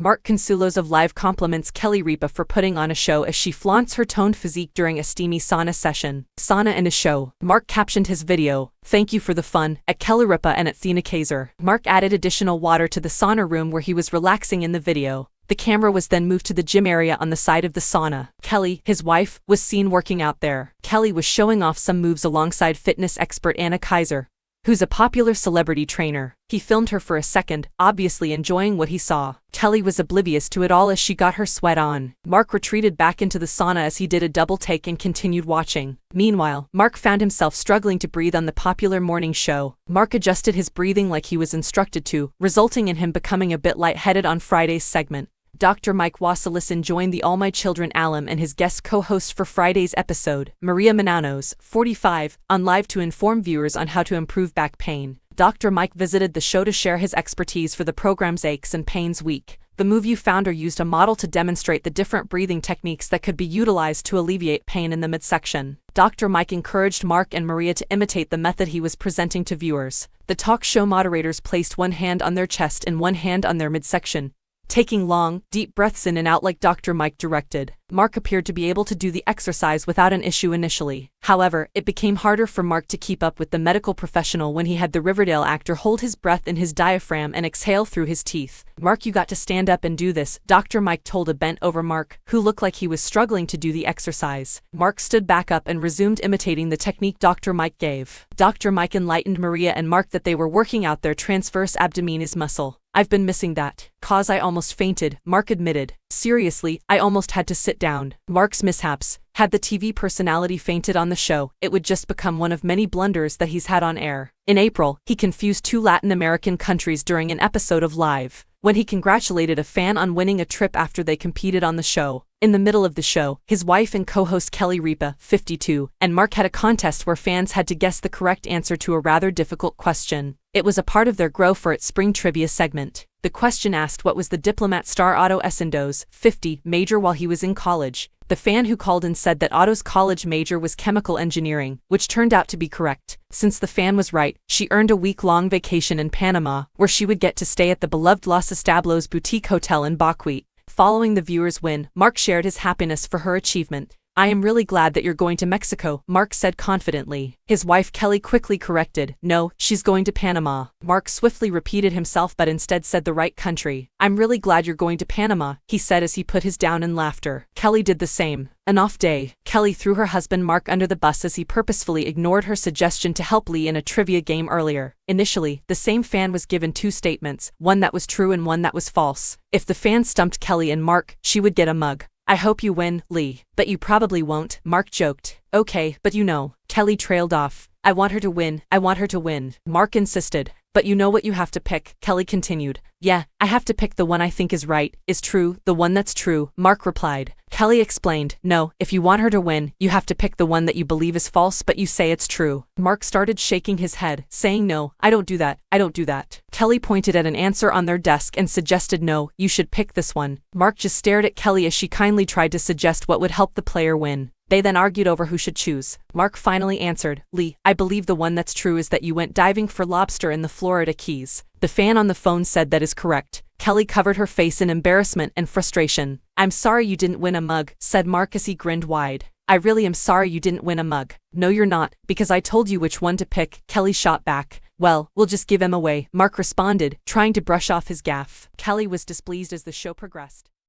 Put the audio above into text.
Mark Consuelos of Live compliments Kelly Ripa for putting on a show as she flaunts her toned physique during a steamy sauna session. Sauna and a show. Mark captioned his video, "Thank you for the fun," at Kelly Ripa and at Thina Kaiser. Mark added additional water to the sauna room where he was relaxing in the video. The camera was then moved to the gym area on the side of the sauna. Kelly, his wife, was seen working out there. Kelly was showing off some moves alongside fitness expert Anna Kaiser, who's a popular celebrity trainer. He filmed her for a second, obviously enjoying what he saw. Kelly was oblivious to it all as she got her sweat on. Mark retreated back into the sauna as he did a double take and continued watching. Meanwhile, Mark found himself struggling to breathe on the popular morning show. Mark adjusted his breathing like he was instructed to, resulting in him becoming a bit lightheaded on Friday's segment. Dr. Mike Wasilison joined the All My Children alum and his guest co-host for Friday's episode, Maria Menounos, 45, on Live to inform viewers on how to improve back pain. Dr. Mike visited the show to share his expertise for the program's Aches and Pains Week. The Movie founder used a model to demonstrate the different breathing techniques that could be utilized to alleviate pain in the midsection. Dr. Mike encouraged Mark and Maria to imitate the method he was presenting to viewers. The talk show moderators placed one hand on their chest and one hand on their midsection, taking long, deep breaths in and out like Dr. Mike directed. Mark appeared to be able to do the exercise without an issue initially. However, it became harder for Mark to keep up with the medical professional when he had the Riverdale actor hold his breath in his diaphragm and exhale through his teeth. "Mark, you got to stand up and do this," Dr. Mike told a bent-over Mark, who looked like he was struggling to do the exercise. Mark stood back up and resumed imitating the technique Dr. Mike gave. Dr. Mike enlightened Maria and Mark that they were working out their transverse abdominis muscle. "I've been missing that. Cause I almost fainted," Mark admitted. "Seriously, I almost had to sit down." Mark's mishaps. Had the TV personality fainted on the show, it would just become one of many blunders that he's had on air. In April, he confused two Latin American countries during an episode of Live, when he congratulated a fan on winning a trip after they competed on the show. In the middle of the show, his wife and co-host Kelly Ripa, 52, and Mark had a contest where fans had to guess the correct answer to a rather difficult question. It was a part of their Grow for It spring trivia segment. The question asked what was the diplomat star Otto Essendo's, 50, major while he was in college. The fan who called in said that Otto's college major was chemical engineering, which turned out to be correct. Since the fan was right, she earned a week-long vacation in Panama, where she would get to stay at the beloved Los Establos boutique hotel in Bacuit. Following the viewer's win, Mark shared his happiness for her achievement. "I am really glad that you're going to Mexico," Mark said confidently. His wife Kelly quickly corrected, "No, she's going to Panama." Mark swiftly repeated himself but instead said the right country. "I'm really glad you're going to Panama," he said as he put his down in laughter. Kelly did the same. An off day. Kelly threw her husband Mark under the bus as he purposefully ignored her suggestion to help Lee in a trivia game earlier. Initially, the same fan was given two statements, one that was true and one that was false. If the fan stumped Kelly and Mark, she would get a mug. "I hope you win, Lee. But you probably won't," Mark joked. "Okay, but you know." Kelly trailed off. "I want her to win, I want her to win," Mark insisted. "But you know what you have to pick," Kelly continued. "Yeah, I have to pick the one I think is right, is true, the one that's true," Mark replied. Kelly explained, "No, if you want her to win, you have to pick the one that you believe is false but you say it's true." Mark started shaking his head, saying, "No, I don't do that, I don't do that." Kelly pointed at an answer on their desk and suggested, "No, you should pick this one." Mark just stared at Kelly as she kindly tried to suggest what would help the player win. They then argued over who should choose. Mark finally answered, "Lee, I believe the one that's true is that you went diving for lobster in the Florida Keys." The fan on the phone said that is correct. Kelly covered her face in embarrassment and frustration. "I'm sorry you didn't win a mug," said Mark as he grinned wide. "I really am sorry you didn't win a mug." "No you're not, because I told you which one to pick," Kelly shot back. "Well, we'll just give him away," Mark responded, trying to brush off his gaffe. Kelly was displeased as the show progressed.